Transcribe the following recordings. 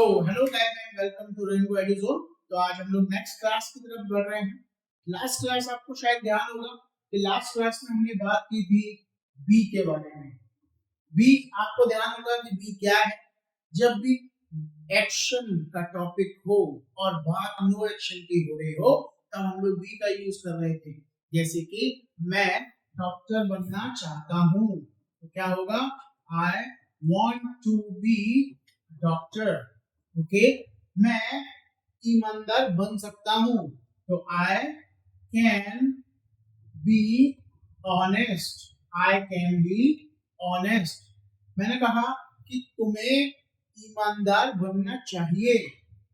Hello guys and welcome to Rainbow Eduzone. तो आज हम लोग नेक्स्ट क्लास की तरफ बढ़ रहे हैं। लास्ट क्लास आपको शायद ध्यान होगा कि लास्ट क्लास में हमने बात की थी बी के बारे में। बी आपको ध्यान होगा कि बी क्या है। जब भी एक्शन का टॉपिक हो और बात नो एक्शन की हो रही हो तब हम लोग बी का यूज कर रहे थे। जैसे कि मैं डॉक्टर बनना चाहता हूँ तो क्या होगा, I want to be doctor. Okay, मैं ईमानदार बन सकता हूँ तो I can be honest. I can be honest. मैंने कहा कि तुम्हें ईमानदार बनना चाहिए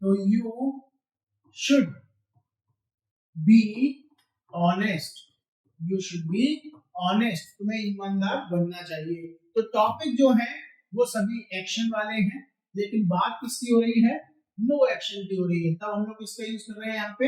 तो you should be honest. You should be honest. तुम्हें ईमानदार बनना चाहिए। तो टॉपिक जो है वो सभी एक्शन वाले हैं, लेकिन बात किसकी हो रही है, नो एक्शन की हो रही है। तब हम लोग किसका यूज कर रहे हैं, यहाँ पे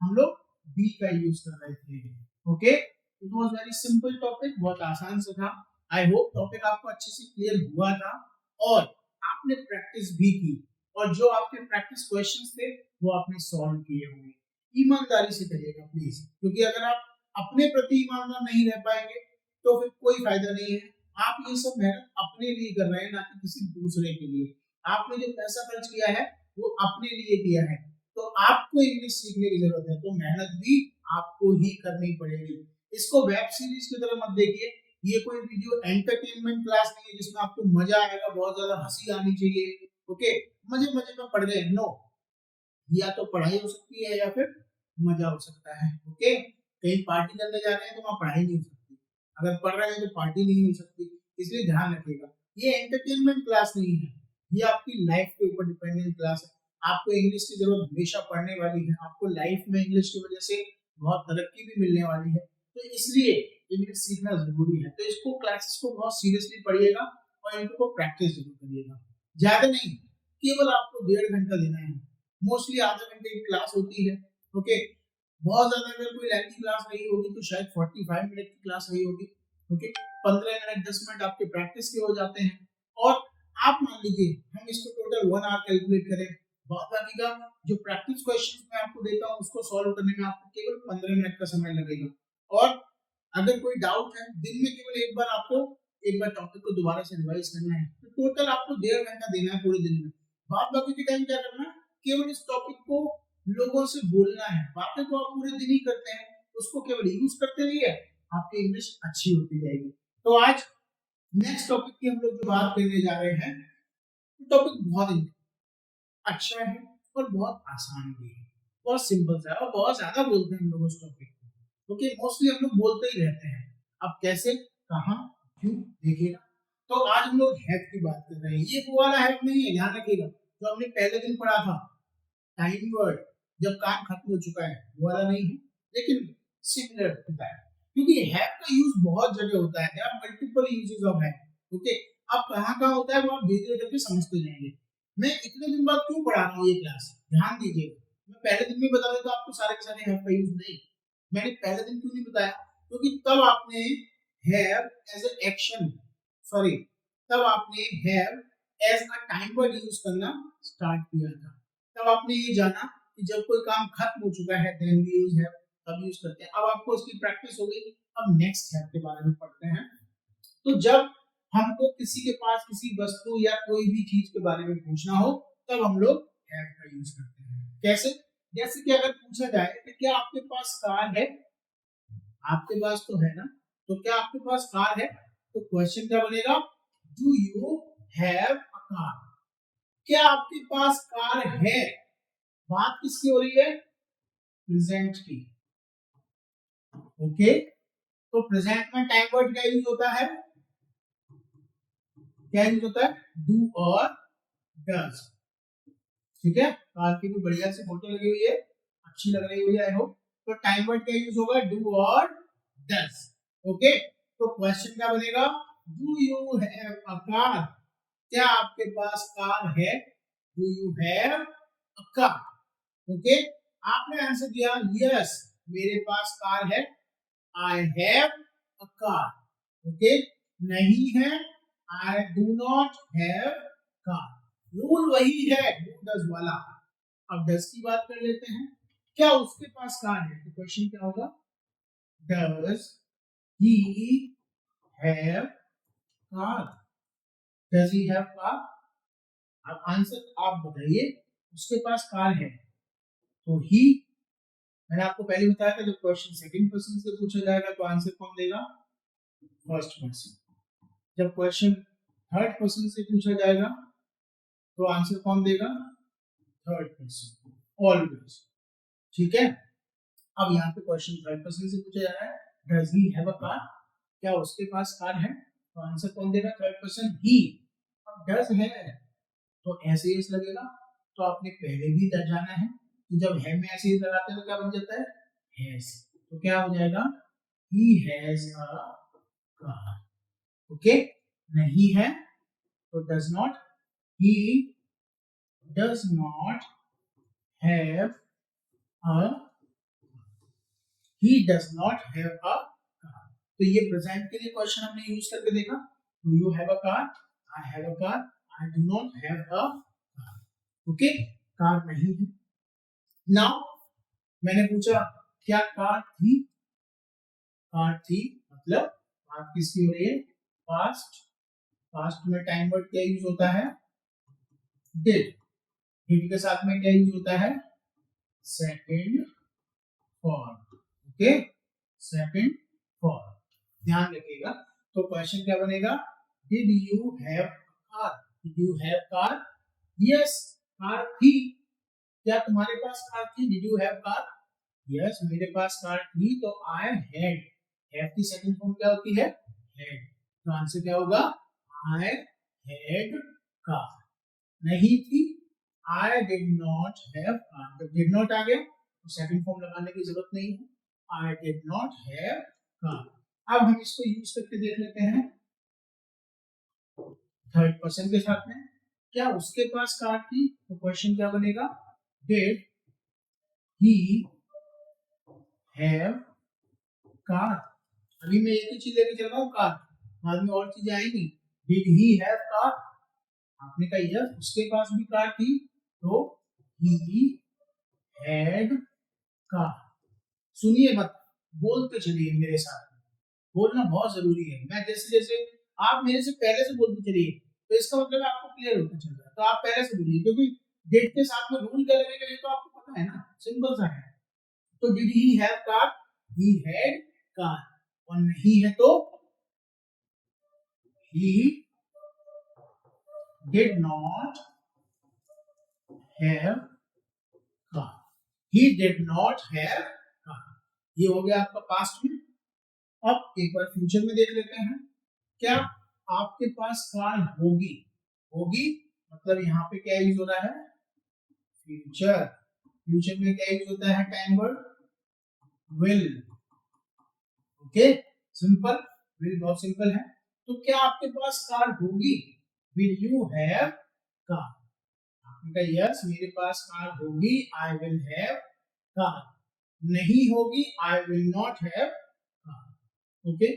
हम लोग बी का यूज कर रहे थे। Okay, it was very simple topic, बहुत आसान से था। आई होप टॉपिक आपको अच्छे से क्लियर हुआ था और आपने प्रैक्टिस भी की और जो आपके प्रैक्टिस क्वेश्चंस थे वो आपने सॉल्व किए होंगे। ईमानदारी से करिएगा प्लीज, क्योंकि अगर आप अपने प्रति ईमानदार नहीं रह पाएंगे तो फिर कोई फायदा नहीं है। आप ये सब मेहनत अपने लिए कर रहे हैं, ना कि किसी दूसरे के लिए। आपने जो पैसा खर्च किया है वो अपने लिए किया है, तो आपको इंग्लिश सीखने की जरूरत है, तो मेहनत भी आपको ही करनी पड़ेगी। इसको वेब सीरीज की तरह मत देखिए। ये कोई वीडियो एंटरटेनमेंट क्लास नहीं है जिसमें आपको मजा आएगा, बहुत ज्यादा हंसी आनी चाहिए। ओके, मजे मजे में पढ़ गए, नो। या तो पढ़ाई हो सकती है या फिर मजा हो सकता है। ओके, कहीं पार्टी करने जा रहे हैं तो वहां पढ़ाई नहीं हो सकती, अगर पढ़ रहे हैं तो पार्टी नहीं हो सकती। इसलिए ध्यान रखिएगा, ये एंटरटेनमेंट क्लास नहीं है, ये आपकी लाइफ के ऊपर डिपेंडेंट क्लास है। आपको इंग्लिश की जरूरत हमेशा पड़ने वाली है, आपको लाइफ में इंग्लिश की वजह से बहुत तरक्की भी मिलने वाली है, तो इसलिए इंग्लिश सीखना जरूरी है। तो इसको क्लासेस को बहुत सीरियसली पढ़िएगा और इनको प्रैक्टिस जरूर करिएगा। ज्यादा नहीं, केवल आपको 1.5 घंटा देना है। मोस्टली आधे घंटे की क्लास होती है। ओके, बहुत ज्यादा अगर कोई लेंथी क्लास नहीं होगी तो शायद 45 मिनट की क्लास रही होगी। ओके, 15 मिनट 10 मिनट आपके प्रैक्टिस के हो जाते हैं और आप मान लीजिए हम इसको टोटल 1 आवर कैलकुलेट करें, बाद बाकी का जो प्रैक्टिस क्वेश्चंस मैं आपको देता हूं उसको सॉल्व करने में आपको केवल 15 मिनट का समय लगेगा। और अगर कोई डाउट है, दिन में केवल एक बार आपको एक बार टॉपिक को दोबारा से रिवाइज करना है, तो टोटल आपको 1.5 घंटा देना है पूरे दिन में। बाद बाकी के टाइम क्या करना है, केवल इस टॉपिक को लोगों से बोलना है। बातें तो आप पूरे दिन ही करते हैं, उसको केवल यूज करते रहिए, आपकी इंग्लिश अच्छी होती जाएगी। तो आज नेक्स्ट टॉपिक की हम लोग जो बात करने जा रहे हैं, टॉपिक बहुत अच्छा है और बहुत आसान भी है, बहुत सिंपल सा है और बहुत ज्यादा बोलते हैं हम लोग उस टॉपिक को। ओके, मोस्टली हम लोग बोलते ही रहते हैं। अब कैसे, कहाँ, क्यों, देखिएगा। तो आज हम लोग हैव की बात कर रहे हैं। ये वो वाला हैव नहीं है, ध्यान रखिएगा, जो हमने पहले दिन पढ़ा था, टाइम वर्ड, जब काम खत्म हो चुका है, वो वाला नहीं है, लेकिन सिमिलर होता है। क्योंकि हैव का यूज बहुत जगह होता है, there are multiple uses of have. Okay, अब कहाँ होता है वो आप धीरे धीरे करके समझते जाएंगे। मैं इतने दिन बाद क्यों पढ़ा रहा हूँ ये क्लास, ध्यान दीजिएगा। मैं पहले दिन में बता देता आपको सारे के सारे हैव का यूज नहीं। मैंने पहले दिन क्यों नहीं बताया, क्योंकि तब आपने have as a action, sorry, तब आपने have as a time word use करना स्टार्ट किया था। तब आपने ये जाना कि जब कोई काम खत्म हो चुका है देन वी यूज हैव, तब यूज करते हैं। अब आपको उसकी प्रैक्टिस हो गई। अब नेक्स्ट हैव के बारे में पढ़ते हैं। तो जब हमको किसी के पास किसी वस्तु या कोई भी चीज के बारे में पूछना हो तब हम लोग हैव का यूज करते हैं। कैसे, जैसे कि अगर पूछा जाए कि क्या आपके पास कार है, आपके पास तो है ना, तो क्या आपके पास कार है, तो क्वेश्चन क्या बनेगा, do you have a car. क्या आपके पास कार है, बात किसकी हो रही है, प्रेजेंट की। ओके, तो प्रेजेंट में टाइम वर्ड क्या यूज होता है, क्या यूज होता है, डू और डज। ठीक है, कार की भी बढ़िया से फोटो लगी हुई है, अच्छी लग रही हुई है आई होप। तो टाइम वर्ड क्या यूज होगा, डू और डज। ओके, तो क्वेश्चन क्या बनेगा, do you have a car. क्या आपके पास कार है, do you have a car. Okay, आपने आंसर दिया यस, मेरे पास कार है, I have a car. Okay, नहीं है, I do not have car. Rule वही है डू डज वाला। अब डज की बात कर लेते हैं, क्या उसके पास कार है? तो क्वेश्चन क्या होगा, does he have car, does he have car. अब आंसर आप बताइए, उसके पास कार है तो ही, मैंने आपको पहले बताया था जब क्वेश्चन सेकंड पर्सन से पूछा जाएगा तो आंसर कौन देगा, फर्स्ट पर्सन। जब क्वेश्चन थर्ड पर्सन से पूछा जाएगा तो आंसर कौन देगा, थर्ड पर्सन, ऑलवेज। ठीक है, अब यहाँ पे क्वेश्चन थर्ड पर्सन से पूछा जा रहा है, does he have a car, क्या उसके पास कार है, तो आंसर कौन देगा, थर्ड पर्सन, ही। अब डज है तो ऐसे एस लगेगा, तो आपने पहले भी जाना है कि जब है में ऐसे एस लगाते हैं तो क्या बन जाता है, हैज। तो क्या हो जाएगा, he has a car. Okay, नहीं है तो does not, he does not have a, he does not have a car। तो ये प्रेजेंट के लिए क्वेश्चन हमने यूज करके देखा, do you have a car, I have a car, I do not have a car. Okay, car नहीं है। Now मैंने पूछा क्या कार थी, कार थी मतलब बात किसकी हो रही है, पास्ट। पास्ट में टाइम वर्ड क्या यूज होता है, डिड। डिड के साथ में क्या यूज होता है, second form. Okay, second form, ध्यान रखिएगा। तो क्वेश्चन क्या बनेगा, did you have car, did you have car, yes car थी, क्या तुम्हारे पास कार थी, did you have car, yes मेरे पास कार थी। तो आई हैड, हैव की सेकंड फॉर्म क्या होती है, हैड। तो आंसर क्या होगा, आई हैड कार। नहीं थी, आई डिड नॉट हैव कार। जब डिड नॉट आ गया तो सेकंड फॉर्म लगाने की जरूरत नहीं है, आई डिड नॉट हैव कार। अब हम इसको यूज करके देख लेते हैं थर्ड पर्सन के साथ में, क्या उसके पास कार थी, तो क्वेश्चन क्या बनेगा, डिड ही हैव कार। अभी मैं एक ही चीज लेके चल रहा हूँ, कार, बाद में और चीजें आएंगी। डिड ही हैव कार, आपने कहा यस उसके पास भी कार थी, तो ही हैड कार। सुनिए मत, बोलते चलिए मेरे साथ, बोलना बहुत जरूरी है। मैं जैसे जैसे आप मेरे से पहले से बोलते चलिए तो इसका मतलब आपको क्लियर होता चल रहा है, तो आप पहले से बोलिए, क्योंकि डेट के साथ में रूल क्या लगेगा ये तो आपको पता है ना, सिंपल सा है। तो did he have car, he had car, और नहीं है तो he did not have car, he did not have car. ये हो गया आपका पास्ट में। अब एक बार फ्यूचर में देख लेते हैं, क्या आपके पास कार होगी, होगी मतलब यहाँ पे क्या यूज हो रहा है, फ्यूचर। फ्यूचर में क्या यूज होता है, time word will. Okay, simple, will बहुत सिंपल है। तो क्या आपके पास कार होगी, विल यू हैव कार, आपने कहा यस मेरे पास कार होगी, आई विल हैव कार। नहीं होगी, I will not have car. Okay,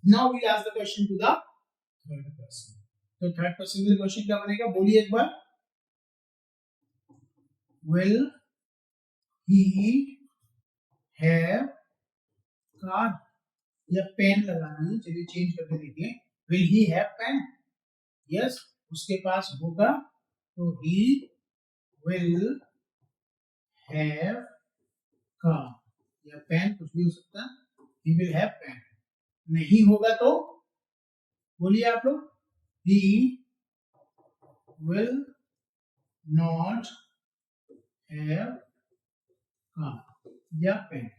now we ask the question to the third person. तो थर्ड पर्सन के क्वेश्चन क्या बनेगा, बोलिए एक बार, will he have car, या पेन लगानी है, चलिए चेंज करके देखिए, will he have pen, yes उसके पास होगा, तो he will have car, या पेन कुछ भी हो सकता है, he will have pen। नहीं होगा तो बोलिए आप लोग, he will not have car या पेन।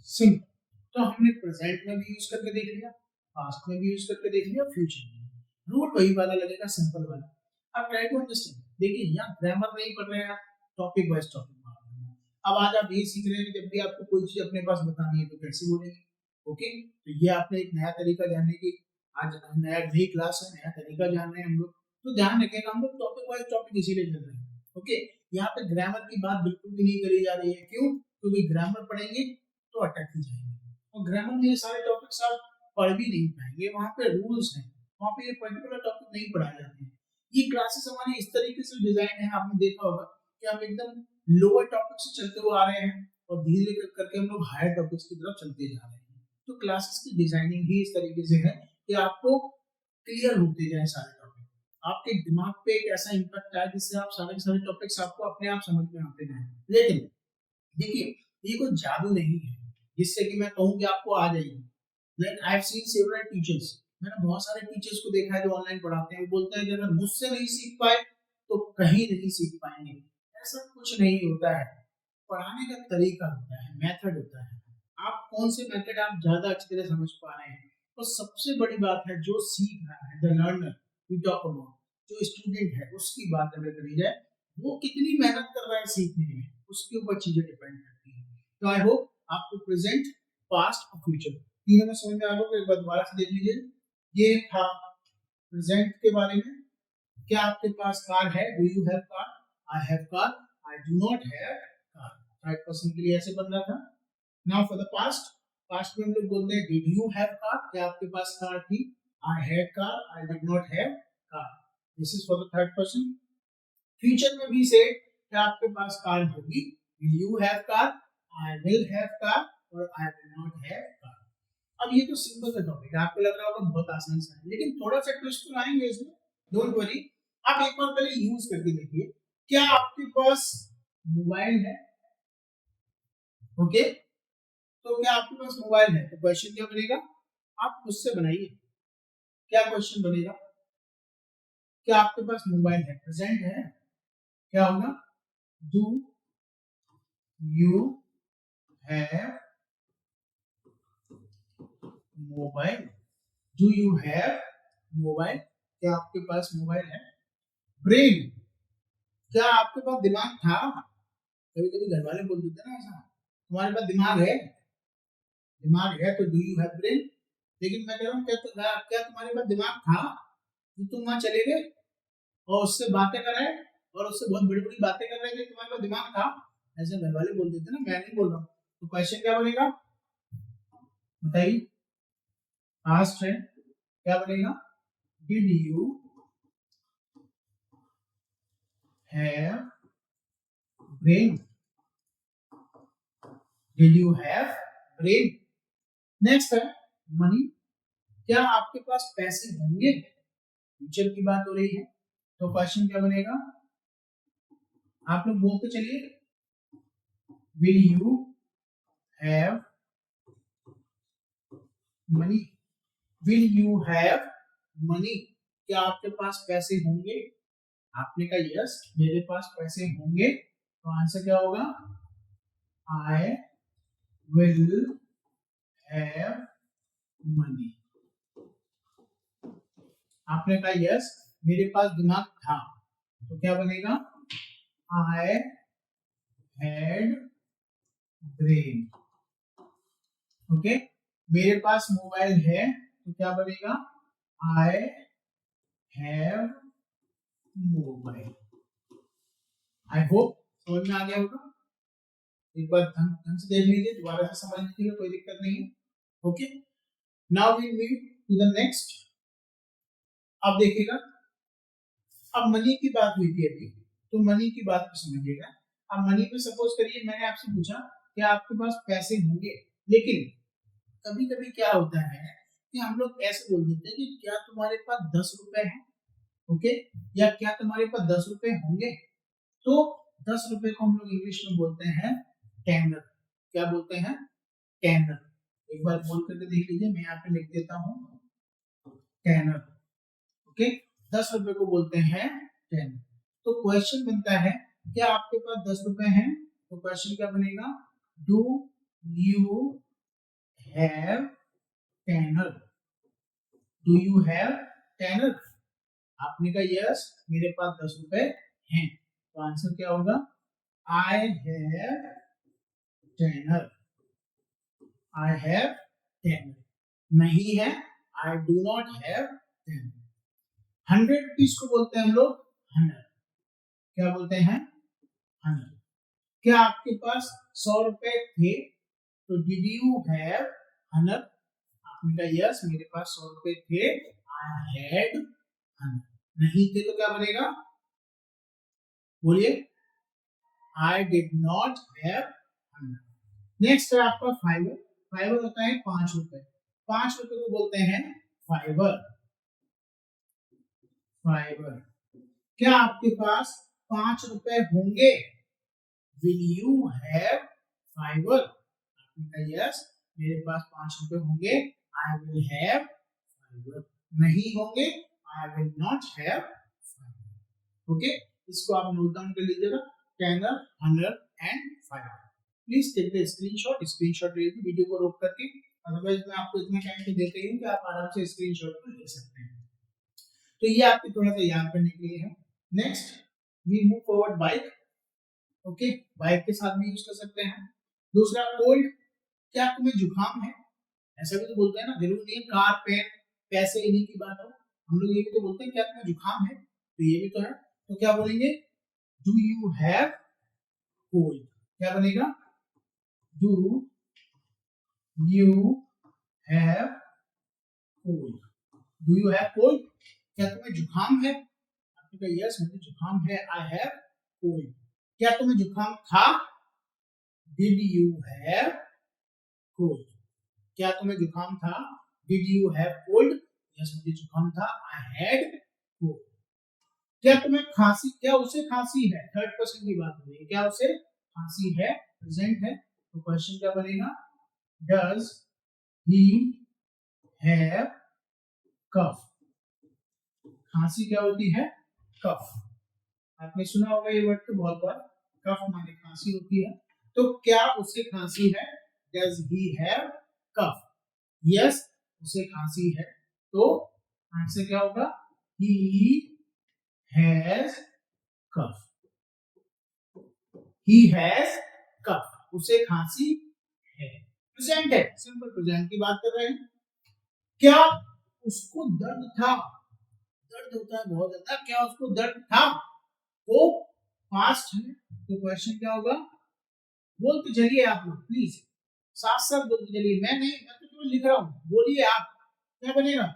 सिंपल। तो हमने प्रेजेंट में भी यूज करके देख लिया, पास्ट में भी यूज करके देख लिया, फ्यूचर में। रूल वही वाला लगेगा, सिंपल वाला। अब ट्राई टू अंडरस्टैंड, देखिए यहाँ ग्रामर नहीं पढ़ रहे हैं आप, टॉपिक वाइज टॉपिक। अब आज आप ये सीख रहे हैं जब भी आपको कोई चीज अपने पास बतानी है तो कैसे बोलेंगे। ओके, तो ये आपने एक नया तरीका जानने की, आज नई क्लास है, नया तरीका जान रहे हैं हम लोग, तो ध्यान रखिएगा हम लोग टॉपिक वाइज टॉपिक इसीलिए चल रहे हैं। ओके, यहाँ पे ग्रामर की बात बिल्कुल भी नहीं करी जा रही है, क्यों, क्योंकि ग्रामर पढ़ेंगे तो अटक ही जाएंगे, और ग्रामर में ये सारे टॉपिक्स आप पढ़ भी नहीं पाएंगे, वहाँ पे रूल्स हैं, वहाँ पे ये पर्टिकुलर टॉपिक नहीं पढ़ाए जाते हैं। ये क्लासेस हमारे इस तरीके से डिजाइन है, आपने देखा होगा कि हम एकदम लोअर टॉपिक से चलते हुए आ रहे हैं और धीरे करके हम लोग हायर टॉपिक्स की तरफ चलते जा रहे हैं। तो क्लासेस की डिजाइनिंग ही इस तरीके से है कि आपको क्लियर होते जाए सारे टॉपिक, आपके दिमाग पे एक ऐसा इम्पैक्ट आए जिससे आप सारे के सारे टॉपिक्स आपको अपने आप समझ में आते जाएं। लेकिन देखिए, ये कोई जादू नहीं है जिससे कि मैं कहूँ कि आपको आ जाएगी। Like I have seen several teachers, मैंने बहुत सारे टीचर्स को देखा है जो ऑनलाइन पढ़ाते हैं, वो बोलते हैं कि अगर मुझसे नहीं सीख पाए तो कहीं नहीं सीख पाएंगे। ऐसा कुछ नहीं होता है, पढ़ाने का तरीका होता है, मेथड होता है। आप कौन से मेथड आप ज्यादा अच्छी तरह समझ पा रहे हैं। और सबसे बड़ी बात है, जो सीख रहा है, the learner we talk about, जो स्टूडेंट है उसकी बात अगर करी जाए, वो कितनी मेहनत कर रहा है सीखने में, उसके ऊपर चीजें डिपेंड करती हैं। तो आई होप आपको प्रेजेंट, पास्ट और फ्यूचर तीनों में समझ में आ गया। एक बार दोबारा से देख लीजिए, ये था प्रेजेंट के बारे में। क्या आपके पास कार है? Do you have car? I have car, I do not have car. Third person के लिए ऐसे बन रहा था। Now for the past, past में हम लोग बोलते हैं डिड यू हैव कार? क्या आपके पास कार थी? I had car, I did not have car. This is for the third person. Future में भी से क्या आपके पास कार होगी? Will you have car? I will have car और I will not have car. अब ये तो सिंपल सा टॉपिक है, आपको लग रहा होगा बहुत आसान सा है, लेकिन थोड़ा सा ट्विस्ट तो आएंगे इसमें, डोंट वरी। आप एक बार पहले यूज करके देखिए, क्या आपके पास मोबाइल है? ओके, तो क्या आपके पास मोबाइल है? तो क्वेश्चन क्या बनेगा? आप खुद से बनाइए, क्या क्वेश्चन बनेगा? क्या आपके पास मोबाइल है? प्रेजेंट है, क्या होगा? Do you have mobile? Do you have mobile? क्या आपके पास मोबाइल है? ब्रेन, क्या आपके पास दिमाग था? कभी कभी घर वाले बोल देते ना ऐसा, तुम्हारे पास दिमाग है? दिमाग है तो डू यू हैव ब्रेन। लेकिन मैं कह रहा हूँ क्या तुम्हारे पास दिमाग था तो तुम वहां चले गए और उससे बातें कर रहे और उससे बहुत बड़ी बड़ी बातें कर रहे थे, तुम्हारे पास दिमाग था? ऐसे घर वाले बोल देते ना, मैं नहीं बोल रहा हूँ। तो क्वेश्चन क्या बनेगा बताइए? पास्ट है, क्या बनेगा? Did you have brain? Did you have brain? Next है मनी, क्या आपके पास पैसे होंगे? फ्यूचर की बात हो रही है, तो क्वेश्चन क्या बनेगा? आप लोग बोलते चलिए, will you have money? Will you have money? क्या आपके पास पैसे होंगे? आपने कहा यस, मेरे पास पैसे होंगे, तो आंसर क्या होगा? आई विल हैव मनी। आपने कहा यस, मेरे पास दिमाग था, तो क्या बनेगा? I had brain. ओके, मेरे पास मोबाइल है, तो क्या बनेगा? I have mobile. I hope समझ में आ गया होगा। एक बार ढंग से देख लीजिए, दोबारा से समझ लीजिए, कोई दिक्कत नहीं है। Okay, now we move to the next. अब देखिएगा, अब मनी की बात हुई थी अभी, तो मनी की बात को समझिएगा। अब मनी पे सपोज करिए मैंने आपसे पूछा कि आपके पास पैसे होंगे, लेकिन कभी कभी क्या होता है कि हम लोग ऐसे बोल देते हैं कि क्या तुम्हारे पास 10 रुपए है? ओके, या क्या तुम्हारे पास 10 रुपए होंगे? तो 10 रुपए को हम लोग इंग्लिश में बोलते हैं टेनर। क्या बोलते हैं? टेनर। एक बार बोल करके देख लीजिए, मैं यहाँ पे लिख देता हूँ टेनर। ओके, 10 रुपए को बोलते हैं टेनर। तो क्वेश्चन बनता है, क्या आपके पास 10 रुपए हैं? तो क्वेश्चन क्या बनेगा? Do you have tenner? Do you have tenner? आपने कहा यस, मेरे पास 10 रुपए हैं, तो आंसर क्या होगा? I have tenner. I have tenner. नहीं है, I do not have tenner. 100 rupees को बोलते हैं हम लोग हनर। क्या बोलते हैं? हनर। क्या आपके पास 100 रुपए थे? तो डिड यू हैव हनर? आपने कहा यस, मेरे पास 100 रुपए थे, आई हैड हनर। नहीं थे तो क्या बनेगा, बोलिए, आई डिड नॉट हैव 100। नेक्स्ट है आपका फाइबर। फाइबर होता है 5 रुपए। 5 रुपए को बोलते हैं फाइबर। फाइबर। क्या आपके पास 5 रुपए होंगे? Will you have fibre? आपने कहा यस, मेरे पास 5 रुपए होंगे, आई विल हैव फाइबर। नहीं होंगे, I will not have fiver. Okay, इसको आप नोट डाउन कर लीजिएगा, 10, 100 and fiver. Please take the screenshot. Screenshot ले लीजिए वीडियो को रोक करके, अदरवाइज मैं आपको इतना टाइम तो देते ही हूं कि आप आराम से स्क्रीनशॉट को ले सकते हैं। तो ये आपको थोड़ा सा याद करने के लिए है। Next we move forward bike. Okay, bike के साथ भी यूज कर सकते हैं। दूसरा कोल्ड, क्या तुम्हें जुकाम है? ऐसा भी तो बोलते हैं ना, जरूर नहीं कार, पेन, पैसे इन्हीं की बात हो, हम लोग ये भी तो बोलते हैं क्या तुम्हें जुकाम है, तो ये भी तो है। तो क्या बोलेंगे, डू यू हैव कोल्ड? क्या बनेगा, do you have cold? Do you have cold? क्या तुम्हें जुकाम है? आपने कहा यस मुझे जुकाम है, आई हैव कोल्ड। क्या तुम्हें जुकाम था? Did you have cold? क्या तुम्हें जुकाम था? Did you have cold? Yes मुझे जुकाम था, आई हैड कोल्ड। क्या तुम्हें खांसी, क्या उसे खांसी है? थर्ड पर्सन की बात हो रही है, क्या उसे खांसी है? प्रेजेंट है, तो क्वेश्चन क्या बनेगा, डज ही हैव कफ? खांसी क्या होती है? कफ। आपने सुना होगा ये वर्ड तो बहुत बार, कफ माने खांसी होती है। तो क्या उसे खांसी है? Does he have cough? Yes उसे खांसी है, तो आंसर क्या होगा, he has cough. He has कफ, उसे खांसी है। प्रेजेंट है, सिंपल प्रेजेंट की बात कर रहे हैं। क्या उसको दर्द था? दर्द होता है बहुत ज्यादा, क्या उसको दर्द था? वो पास्ट है, तो क्वेश्चन क्या होगा, बोलते चलिए आप लोग प्लीज, साथ साथ बोलते चलिए, मैं नहीं, मैं तो केवल लिख रहा हूं, बोलिए आप, क्या बनेगा,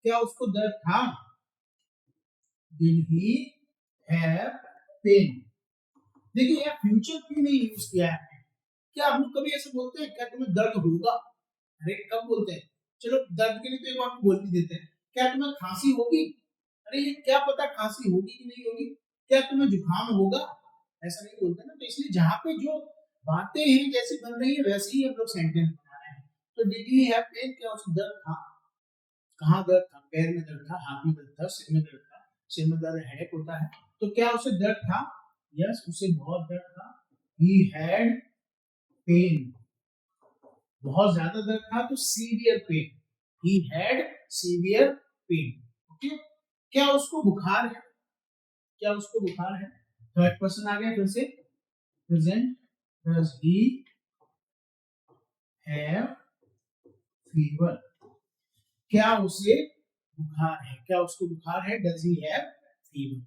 क्या उसको दर्द था? Did he have pain? देखिए यार फ्यूचर क्यों नहीं यूज किया है आपने? क्या हम लोग कभी ऐसे बोलते हैं क्या तुम्हें दर्द होगा? अरे कब बोलते हैं, चलो दर्द के लिए तो एक बार बोल भी देते हैं, क्या तुम्हें खांसी होगी? अरे ये क्या पता खांसी होगी कि नहीं होगी। क्या तुम्हें जुकाम होगा? ऐसा नहीं बोलते ना। तो इसलिए जहाँ पे जो बातें हैं जैसी बन रही है वैसे ही हम लोग सेंटेंस बना रहे हैं। तो डिड ही हैव पेन, क्या उसको दर्द था? कहाँ दर्द था? पैर में दर्द था, हाथ में दर्द था, सिर में दर्द था। सिर में दर्द हेडेक होता है, तो क्या उसे दर्द था? यस उसे बहुत दर्द था, ही हैड पेन। बहुत ज्यादा दर्द था तो severe pain, he had severe pain. Okay, क्या उसको बुखार है? क्या उसको बुखार है? थर्ड पर्सन आ गया फिर से, present, does he have fever? क्या उसे बुखार है? क्या उसको बुखार है? Does he have fever?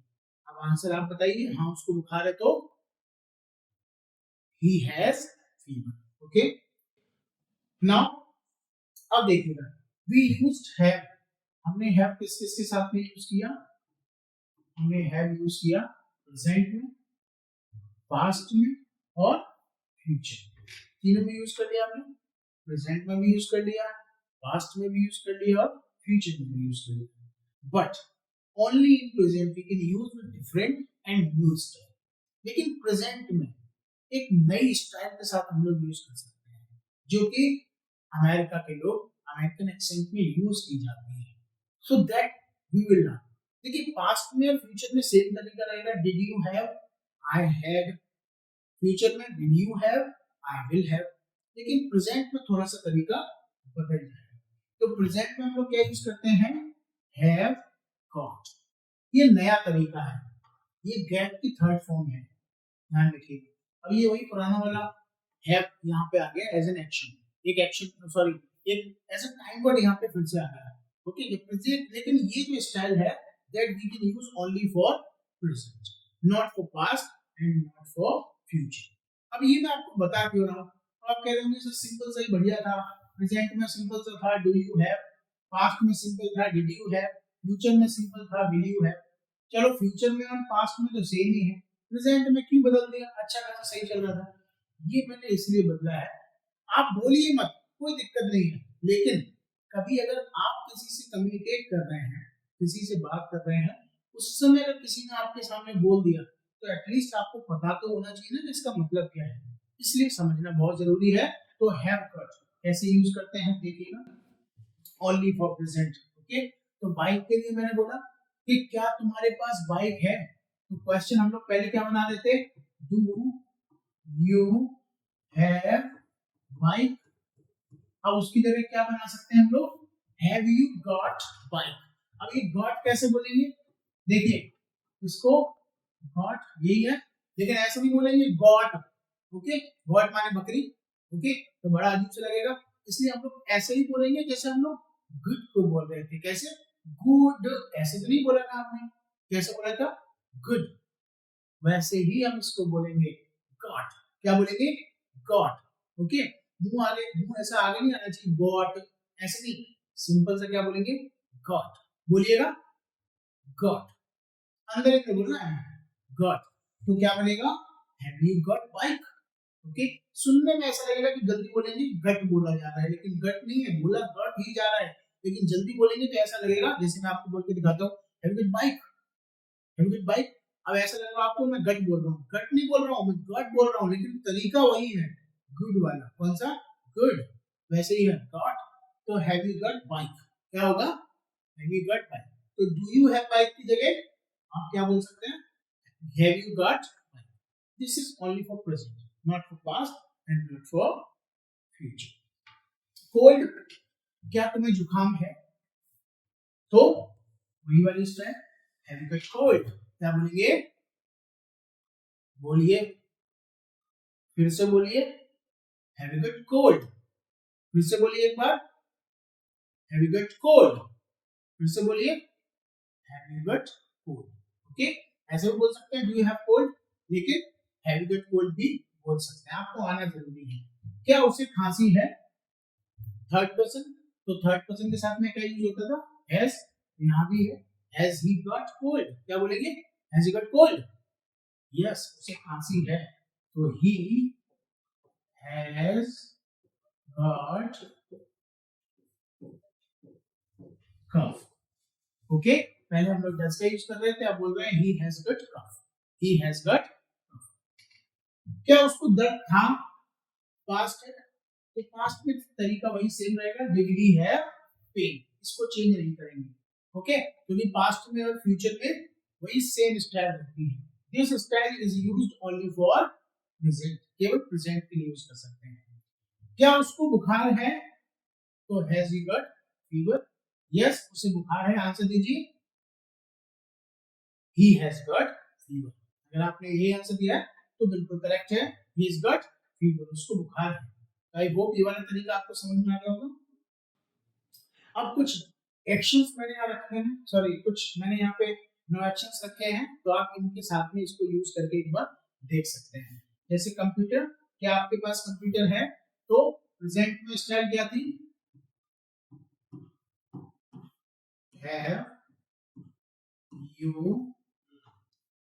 अब आंसर आप बताइए, हाँ उसको बुखार है तो he has fever. Okay, now अब देखिएगा, वी यूज्ड हैव, हमने हैव किस किस के साथ में यूज किया? हमने हैव यूज किया प्रेजेंट में, पास्ट में और फ्यूचर, तीनों में यूज कर लिया आपने। प्रेजेंट में भी यूज कर लिया, पास्ट में भी यूज कर लिया और फ्यूचर में भी यूज कर लिया। But only in present we can use with different and new style. लेकिन प्रेजेंट में एक नई स्टाइल के साथ हम लोग यूज कर सकते हैं, जो कि अमेरिका के लोग अमेरिकन एक्सेंट में यूज की जाती है, so that we will learn. देखिए पास्ट में और फ्यूचर में सेम तरीका रहेगा, did you have, I had. Future में will you have, I will have. लेकिन प्रेजेंट में थोड़ा सा तरीका बदल जाएगा। तो प्रेजेंट में हम लोग क्या यूज करते हैं, हैव गॉट। ये नया तरीका है, ये गेट की थर्ड फॉर्म है, ध्यान रखिए। अब ये वही पुराना वाला हैव यहाँ पे आ गया एज एन एक्शन, एक एक्शन सॉरी एक एज अ टाइम वर्ड यहाँ पे फिर से आ गया। ओके, लेकिन ये जो स्टाइल है that we can use only for present, not for past and not for future. अब ये मैं आपको बता क्यों रहा हूँ, आप कह रहे होंगे सर सिंपल सा ही बढ़िया था, प्रेजेंट में सिंपल सा था डू यू हैव, पास्ट में सिंपल था डिड यू हैव, फ्यूचर में सिंपल था विल यू हैव। चलो फ्यूचर में और पास्ट में तो सेम ही है, प्रेजेंट में क्यों बदल दिया, अच्छा खासा सही चल रहा था, ये मैंने इसलिए बदला है। आप बोलिए मत, कोई दिक्कत नहीं है, लेकिन कभी अगर आप किसी से कम्युनिकेट कर रहे हैं, किसी से बात कर रहे हैं, उस समय अगर किसी ने आपके सामने बोल दिया तो एटलीस्ट आपको पता तो होना चाहिए ना इसका मतलब क्या है, इसलिए समझना बहुत जरूरी है। तो हैव गॉट कैसे यूज करते हैं देखिएगा, ओनली फॉर प्रेजेंट। ओके, तो बाइक के लिए मैंने बोला कि क्या तुम्हारे पास बाइक है, तो क्वेश्चन हम लोग पहले क्या बना देते, डू यू हैव बाइक। अब उसकी जगह क्या बना सकते हैं हम लोग, हैव यू गॉट बाइक। अब ये गॉट कैसे बोलेंगे, देखिए इसको गॉट यही है, लेकिन ऐसे भी बोलेंगे गॉट। ओके, गॉट माने बकरी। ओके, तो बड़ा अजीब से लगेगा, इसलिए हम लोग ऐसे ही बोलेंगे जैसे हम लोग गुड को बोल रहे थे, कैसे गुड, ऐसे तो नहीं बोला था आपने, कैसे बोला था गुड, वैसे ही हम इसको बोलेंगे गॉट। क्या बोलेंगे, गॉट। ओके, मुंह आगे, मुंह ऐसा आगे नहीं आना चाहिए, गॉट ऐसे नहीं, सिंपल से क्या बोलेंगे गॉट, बोलिएगा गॉट, अंदर एक बोलना है गॉट, तो क्या बनेगा have you got bike. Okay, सुनने में ऐसा लगेगा कि जल्दी बोलेंगे गट बोला जा रहा है, लेकिन गट नहीं है, बोला गट ही जा रहा है, लेकिन जल्दी बोलेंगे तो ऐसा लगेगा, जैसे मैं आपको बोल के दिखाता हूँ, have you got bike, have you got bike. अब ऐसा लग रहा है आपको मैं गट बोल रहा हूँ, गट नहीं बोल रहा हूँ, मैं गट बोल रहा हूँ, लेकिन तरीका वही है, गुड वाला, कौन सा गुड, वैसे ही है गॉट। तो हैव यू गॉट बाइक क्या होगा, हैव यू गॉट बाइक। तो डू यू हैव बाइक की जगह आप क्या बोल सकते हैं, have you got bike. This is only for present, not for past and not for future. Cold, क्या तुम्हें जुकाम है, तो वही वाली style, have you got cold, क्या बोलेंगे, बोलिए, फिर से बोलिए, हैव यू गॉट कोल्ड, फिर से बोलिए एक बार, हैव यू गॉट कोल्ड, फिर से बोलिए, have you got cold. Okay, ऐसे भी बोल सकते हैं डू यू हैव कोल्ड, लेकिन हैव यू गॉट कोल्ड भी बोल सकते हैं, आपको आना जरूरी है। क्या उसे खांसी है, थर्ड पर्सन, तो थर्ड पर्सन के साथ में क्या यूज होता था, हैज, यहाँ भी है, हैज ही गॉट कोल्ड, क्या बोलेंगे, has he got cold, yes उसे खांसी है, तो he has got cough. Okay, पहले हम लोग डज का यूज कर रहे थे, अब बोल रहे हैं he has got cough, he has got cough. क्या उसको दर्द था, पास्ट है, तो पास्ट में तरीका वही सेम रहेगा, डिड ही हैव पेन, इसको चेंज नहीं करेंगे। ओके, क्योंकि पास्ट में और फ्यूचर में वही सेम स्टाइल रहती है। This style is used only for present, केवल प्रेजेंट के लिए यूज कर सकते हैं। क्या उसको बुखार है, तो has he got fever, yes उसे बुखार है, आंसर दीजिए, ही हैज गॉट फीवर। अगर आपने ये आंसर दिया तो बिल्कुल करेक्ट है, ही हैज गॉट फीवर, उसको बुखार है। आई होप ये वाला तरीका आपको समझ में आ गया होगा। अब कुछ एक्शंस मैंने यहाँ रखे हैं, सॉरी कुछ मैंने यहाँ पे नो एक्शंस रखे हैं, तो आप इनके साथ में इसको यूज करके एक बार देख सकते हैं। जैसे कंप्यूटर, क्या आपके पास कंप्यूटर है, तो प्रेजेंट में स्टाइल क्या थी, हैव यू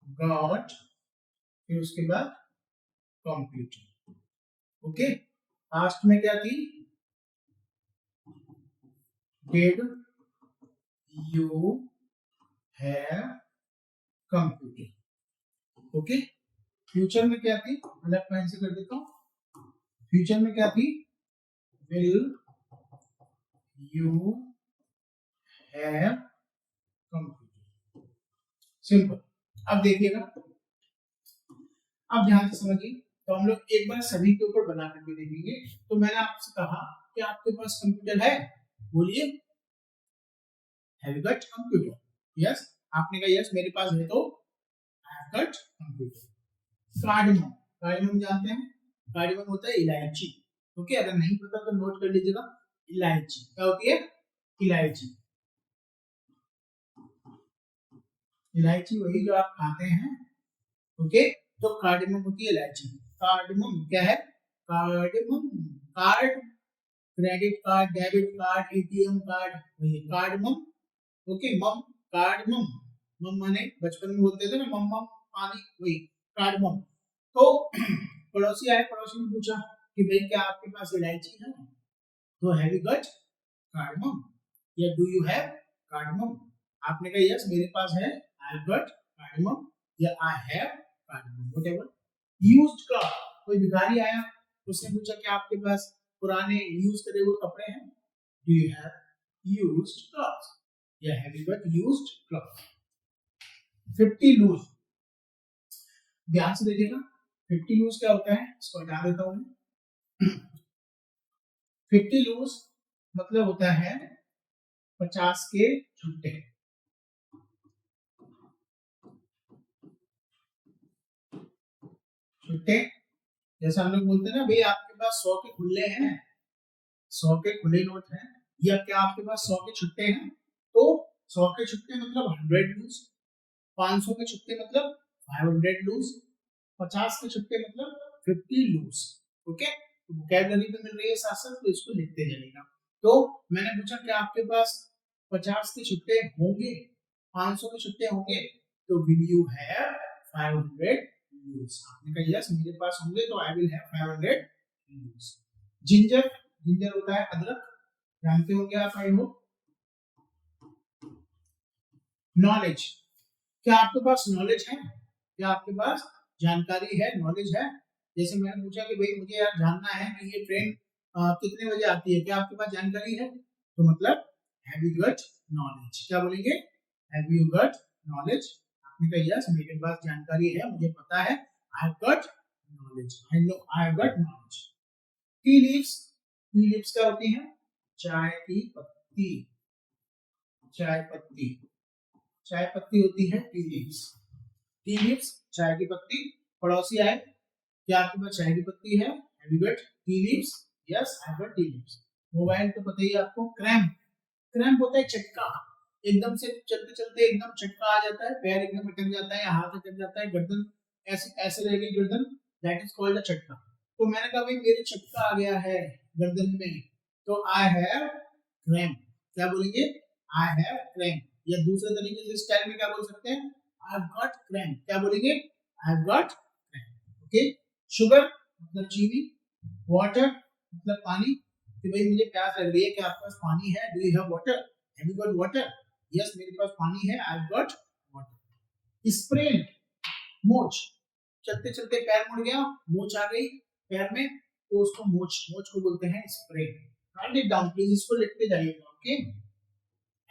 गॉट, फिर उसके बाद कंप्यूटर। ओके, पास्ट में क्या थी, did you have computer. Okay, future में क्या थी, अलग पेन से कर देता हूं, फ्यूचर में क्या थी, will you have computer, simple. अब देखिएगा, अब ध्यान से समझिए, तो हम लोग एक बार सभी के ऊपर बना करके देखेंगे। तो मैंने आपसे कहा कि आपके पास कंप्यूटर है, बोलिए have you got computer, yes, आपने कहा यस मेरे पास है, तो आई have got computer. Cardamom, cardamom जानते हैं, कार्डमम होता है इलायची। ओके, अगर नहीं पता तो नोट कर लीजिएगा, इलायची क्या होती है, इलायची, इलायची वही जो आप खाते हैं। ओके, तो कार्डमम होती है इलायची। कार्डमम क्या है, cardamom, card, credit card, debit card, ATM card, वही कार्डमम। ओके, मम, कार्डमम, मम माने बचपन में बोलते थे ना मम्मा पानी, वही कार्डमम। तो पड़ोसी आए, पड़ोसी ने पूछा कि भाई क्या आपके पास इलायची है? तो हैव यू गॉट कार्डमम या डू यू हैव कार्डमम? आपने कहा यस मेरे पास है, आई हैव गॉट कार्डमम या I have cardamom, whatever. Used का कोई भिखारी आया, उसने पूछा कि आपके पास पुराने यूज करे हुए कपड़े हैं? Do you have used clothes या have you got used clothes? 50 loose, ध्यान से देखिएगा 50 लूज क्या होता है, इसको हटा देता हूं मैं। 50 लूज मतलब होता है 50 के छुट्टे। छुट्टे जैसे हम लोग बोलते हैं ना भाई आपके पास 100 के खुले हैं, 100 के खुले नोट हैं, या क्या आपके पास 100 के छुट्टे हैं? तो 100 के छुट्टे मतलब 100 लूज, 500 के छुट्टे मतलब 500 लूज, 50 के छुट्टे मतलब 50 लूज। ओके, तो वोकैबुलरी भी मिल रही है साथ साथ, तो इसको लिखते जाइएगा। तो मैंने पूछा कि आपके पास 50 के छुट्टे होंगे, 500 के छुट्टे होंगे, तो विल यू हैव 500 लूज? आपने कहा यस मेरे पास होंगे, तो I will have 500 loose. Ginger, ginger होता है अदरक, जानते होंगे आप आई होप। नॉलेज, क्या आपके पास नॉलेज है? क्या आपके पास जानकारी है, नॉलेज है? जैसे मैंने पूछा कि भाई मुझे यार जानना है कि ये ट्रेन कितने बजे आती है, क्या आपके पास जानकारी है? तो मतलब हैव यू गॉट नॉलेज? क्या बोलेंगे? Have you got knowledge? आपने कहा यस मेरे पास जानकारी है, मुझे पता है, I have got knowledge, I know I have got knowledge. Tea leaves, tea leaves क्या होती हैं? चाय की पत्ती, चाय पत्ती, चाय पत्ती होती है टी लीव्स। टी लीव्स चाय की पत्ती। पड़ोसी आए, क्या आपके पास चाय की पत्ती है? Have you got tea leaves? Yes I have got tea leaves. Mobile तो पता ही है आपको, क्रैम्प, क्रैम्प होता है झटका, एकदम से चलते चलते एकदम झटका आ जाता है, पैर एकदम अटक जाता है या हाथ अटक जाता है, गर्दन ऐसे ऐसे रह गई गर्दन, दैट इज कॉल्ड अ झटका। तो मैंने कहा भाई मेरे झटका आ गया है गर्दन में, तो आई हैव क्रैम्प। क्या बोलेंगे? I have cramp. या दूसरे तरीके से स्टाइल में क्या बोल सकते हैं? आई हैव गॉट क्रैम्प। क्या बोलेंगे? I have got cramp. Okay, sugar मतलब चीनी, वाटर मतलब पानी, कि भाई मुझे प्यास लग रही है, क्या आपके पास पानी है? Do you have water? Have you got water? Yes मेरे पास पानी है, I have got water. Sprain, मोच, चलते चलते पैर मुड़ गया, मोच आ गई पैर में, तो उसको मोच, मोच को बोलते हैं sprain. Right it down please, इसको लिखते जाइएगा। ओके,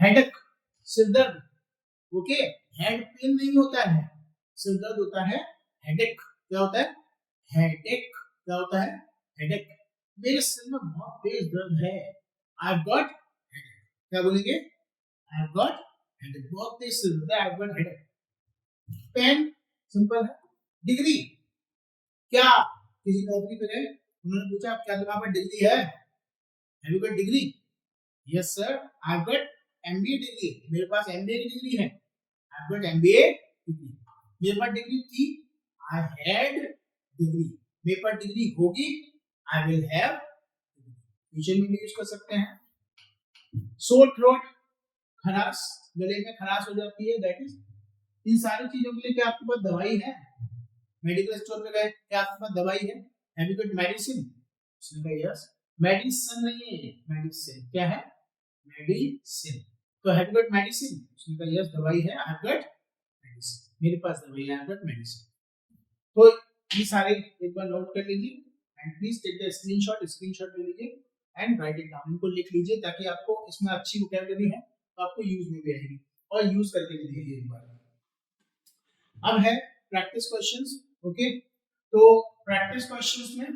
हेडेक, सिर दर्द। ओके, हेड पेन नहीं होता है, सिर दर्द होता है हेडेक। क्या होता है? हेडेक। क्या होता है? हेडेक। मेरे सिर में बहुत तेज दर्द है, आई हैव गॉट हेडेक। क्या बोलेंगे? I have got headache. बहुत तेज सिर दर्द है, I have got headache. Pain simple है। डिग्री, क्या किसी नौकरी पे गए, उन्होंने पूछा क्या तुम्हारे पास डिग्री है? Have you got degree? Yes sir I have got MBA degree, मेरे पास एमबीए की डिग्री है, I have got MBA degree. मेरे पास डिग्री थी, आई हैड डिग्री। मेरे पास डिग्री होगी, आई विल हैव। फ्यूचर में भी यूज कर सकते हैं। सोर थ्रोट, खराश, गले में खराश हो जाती है, दैट इज। इन सारी चीजों के लिए क्या आपके पास दवाई है? मेडिकल स्टोर पे गए, क्या आपके पास दवाई है? Have you got medicine? उसने कहा यस। मेडिसिन नहीं है, मेडिसिन क्या है? मेडिसिन। तो हैव यू गॉट मेडिसिन? उसने कहा यस दवाई है, आई हैव गॉट मेडिसिन, मेरे पास दवाई है, आई हैव गॉट मेडिसिन। तो ये सारे एक बार नोट कर लीजिए and please take the screenshot, screenshot ले लीजिए एंड राइट इट डाउन, इनको लिख लीजिए ताकि आपको इसमें अच्छी वोकैबुलरी है तो आपको यूज में भी आएगी, और यूज करके भी देखिए एक बार। अब है प्रैक्टिस क्वेश्चंस। ओके, तो प्रैक्टिस क्वेश्चंस में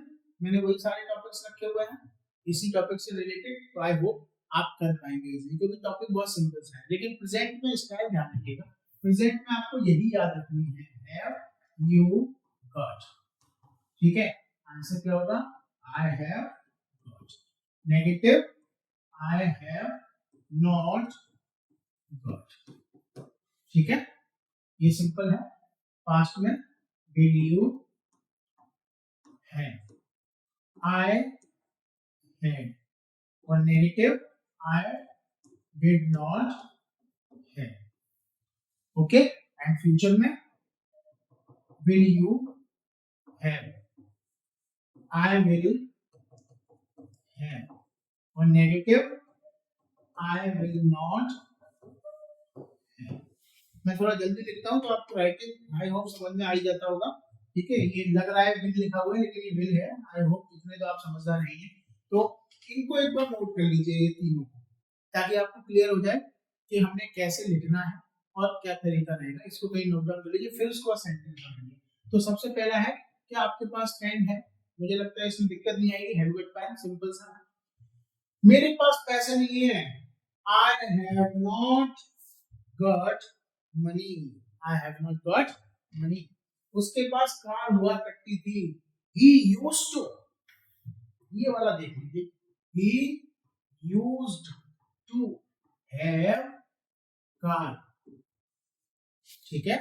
मैंने वही सारे टॉपिक्स रखे हुए हैं इसी टॉपिक से रिलेटेड, तो आई होप आप कर पाएंगे इजीली, क्योंकि टॉपिक बहुत सिंपल है। लेकिन प्रेजेंट में स्टाइल ध्यान रखिएगा, प्रेजेंट में आपको यही याद रखनी है, हैव यू गॉट। ठीक है, आंसर क्या होगा? I have got. Negative, I have not got. ठीक है, ये सिंपल है। पास्ट में did you have, I had, और negative I did not have. Okay, and future में will you have, I will have, और negative I will not have. मैं थोड़ा जल्दी लिखता हूँ तो आपको राइटिंग आई होप समझ में आ ही जाता होगा। ठीक है, ये लग रहा है विल लिखा हुआ है लेकिन ये विल है। आई होप इतने तो आप समझदार नहीं है, तो इनको एक बार नोट कर लीजिए ये तीनों को, ताकि आपको क्लियर हो जाए कि हमने कैसे लिखना है और क्या तरीका रहेगा। इसको कहीं नोट डाउन कर लीजिए, फिर उसको सेंटेंस बनाइए। तो सबसे पहला है कि आपके पास पेन है, मुझे लगता है इसमें दिक्कत नहीं आएगी, हैव गॉट पेन, सिंपल सा है। मेरे पास पैसे नहीं है, I have not got money, I have not got money. उसके पास कार हुआ करती थी, he used to, ये वाला देख लीजिए, he used to have car, ठीक है,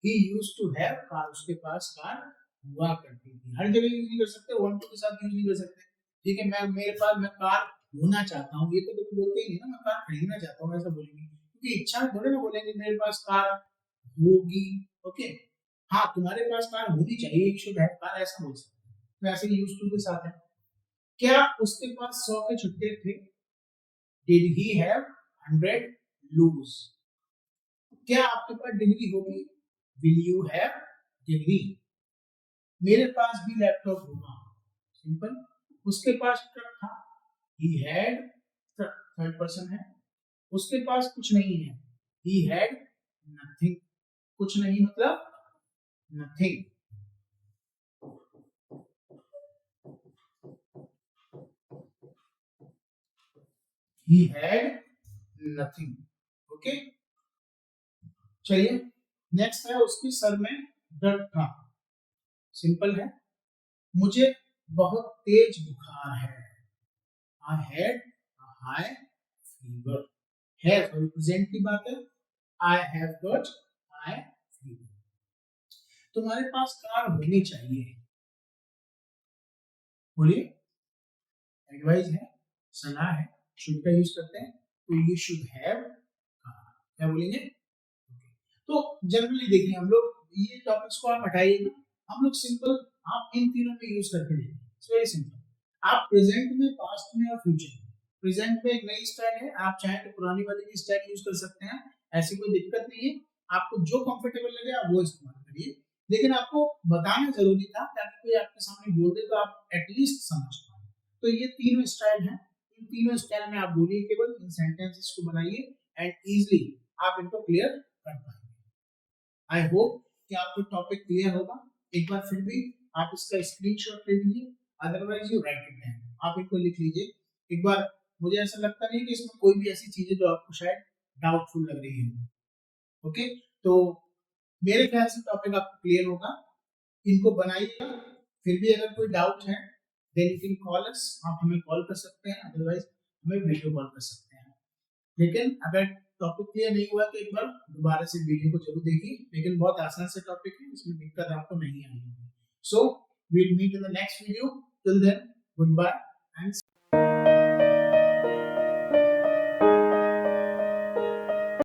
he used to have car, उसके पास कार हुआ करती थी। हर जगह यूज नहीं कर सकते, वन टू के साथ यूज नहीं कर सकते। ठीक है, मैं कार होना चाहता हूँ, ये तो कभी बोलते ही नहीं ना, मैं कार खरीदना चाहता हूँ ऐसा बोलेंगे, क्योंकि इच्छा थोड़े ना बोलेंगे मेरे पास कार होगी। ओके, हाँ तुम्हारे पास कार होनी चाहिए, एक शुड हैव कार ऐसा बोल सकते हैं, तो ऐसे यूज टू के साथ है। क्या उसके पास 100 के छुट्टे थे, डिड ही हैव 100 लूज। क्या आपके पास डिग्री होगी, विल यू हैव डिग्री। मेरे पास भी लैपटॉप होगा, सिंपल। उसके पास ट्रक था, he had truck, third person है। उसके पास कुछ नहीं है, he had nothing, कुछ नहीं मतलब nothing। he had nothing, okay. चलिए नेक्स्ट है, उसके सर में दर्द था, सिंपल है, मुझे बहुत तेज बुखार है, I had a high fever, है सॉरी प्रेजेंट की बात है, I have got high fever। तुम्हारे पास कार होनी चाहिए, बोलिए, एडवाइस है, सलाह है, शुड का यूज करते हैं, तो यू शुड हैव कार, क्या बोलेंगे। तो जनरली देखिए हम लोग ये टॉपिक्स को आप हटाइएगा, हम लोग सिंपल आप इन तीनों में यूज करके देखिए, इट्स वेरी सिंपल। आप प्रेजेंट में, पास्ट में और फ्यूचर में, प्रेजेंट में एक नई स्टाइल है, आप चाहें तो पुरानी वाली भी स्टाइल यूज कर सकते हैं, ऐसी कोई दिक्कत नहीं है, आपको जो कंफर्टेबल लगे आप वो इस्तेमाल करिए, लेकिन आपको बताना जरूरी था ताकि कोई आपके सामने बोल दे तो आप एटलीस्ट समझ पाए। तो ये तीनों स्टाइल हैं, इन तीनों स्टाइल में आप बोलिए, केवल इन सेंटेंसेस को बनाइए एंड इजीली आप इनको क्लियर कर पाएंगे। आई होप कि आपको टॉपिक क्लियर होगा। एक बार फिर भी आप इसका स्क्रीनशॉट ले लीजिए, otherwise you right it down, आप इनको लिख लीजिए एक बार। मुझे ऐसा लगता नहीं कि इसमें कोई भी ऐसी चीज है जो आपको शायद डाउटफुल लग रही है। ओके, तो मेरे ख्याल से टॉपिक आपको क्लियर होगा, इनको बनाइएगा। फिर भी अगर कोई डाउट है then you can call us, आप हमें कॉल कर सकते हैं, अदरवाइज हमें वीडियो कॉल कर सकते हैं। लेकिन अगर टॉपिक क्लियर नहीं हुआ तो एक बार दोबारा से वीडियो को जरूर देखिए, लेकिन बहुत आसान से टॉपिक है, इसमें दिक्कत आपको नहीं आएगी। So we will meet in the next video, till then good bye.